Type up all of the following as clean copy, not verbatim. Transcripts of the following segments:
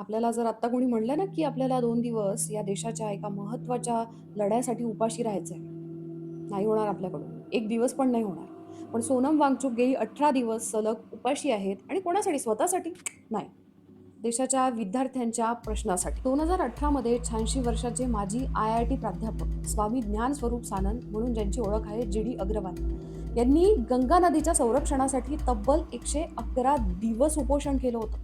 आपल्याला जर आत्ता कोणी म्हणलं ना, की आपल्याला 2 दिवस या देशाच्या एका महत्त्वाच्या लढ्यासाठी उपाशी राहायचंय. नाही होणार आपल्याकडून. 1 दिवस पण नाही होणार. पण सोनम वांगचुक गेली 18 दिवस सलग उपाशी आहेत आणि कोणासाठी? स्वतःसाठी? नाही. देशाच्या विद्यार्थ्यांच्या प्रश्नासाठी. 2018 मध्ये 86 वर्षाचे माजी IIT प्राध्यापक स्वामी ज्ञानस्वरूप सानंद म्हणून ज्यांची ओळख आहे जी.डी. अग्रवाल यांनी गंगा नदीच्या संरक्षणासाठी तब्बल 111 दिवस उपोषण केलं होतं.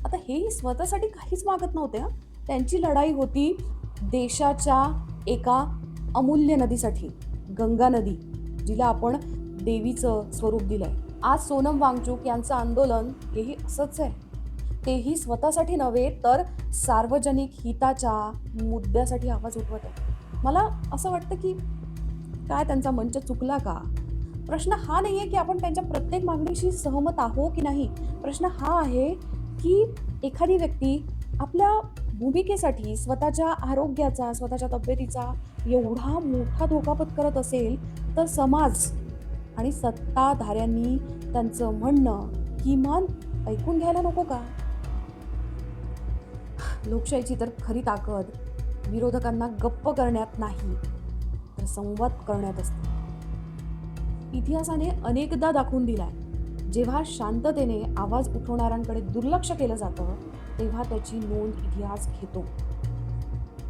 आता हेही स्वतःसाठी काहीच मागत नव्हते हां. त्यांची लढाई होती देशाच्या एका अमूल्य नदीसाठी, गंगा नदी, जिला आपण देवीचं स्वरूप दिलंय. आज सोनम वांगचुक यांचं आंदोलन हेही असंच आहे. तेही स्वतःसाठी नव्हे तर सार्वजनिक हिताच्या मुद्द्यासाठी आवाज उठवत आहे. मला असं वाटतं की काय त्यांचा मंच चुकला का? प्रश्न हा नाहीये की आपण त्यांच्या प्रत्येक मागणीशी सहमत आहो की नाही. प्रश्न हा आहे की एखादी व्यक्ती आपल्या भूमिकेसाठी स्वतःच्या आरोग्याचा, स्वतःच्या तब्येतीचा एवढा मोठा धोका पत्करत असेल, तर समाज आणि सत्ताधाऱ्यांनी त्यांचं म्हणणं किमान ऐकून घ्यायला नको का? लोकशाहीची तर खरी ताकद विरोधकांना गप्प करण्यात नाही, तर संवाद करण्यात असते. इतिहासाने अनेकदा दाखवून दिलाय, जेव्हा शांततेने आवाज उठवणाऱ्यांकडे दुर्लक्ष केलं जातं, तेव्हा त्याची नोंद इतिहास घेतो.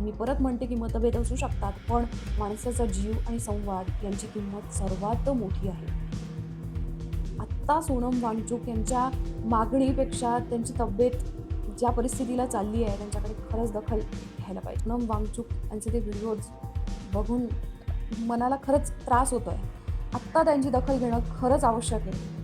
मी परत म्हणते की मतभेद असू शकतात, पण माणसाचा जीव आणि संवाद यांची किंमत सर्वात मोठी आहे. आत्ता सोनम वांगचुक यांच्या मागणीपेक्षा त्यांची तब्येत ज्या परिस्थितीला चालली आहे, त्यांच्याकडे खरंच दखल घ्यायला पाहिजे. सोनम वांगचुक यांचे ते व्हिडिओज बघून मनाला खरंच त्रास होतोय. आत्ता त्यांची दखल घेणं खरंच आवश्यक आहे.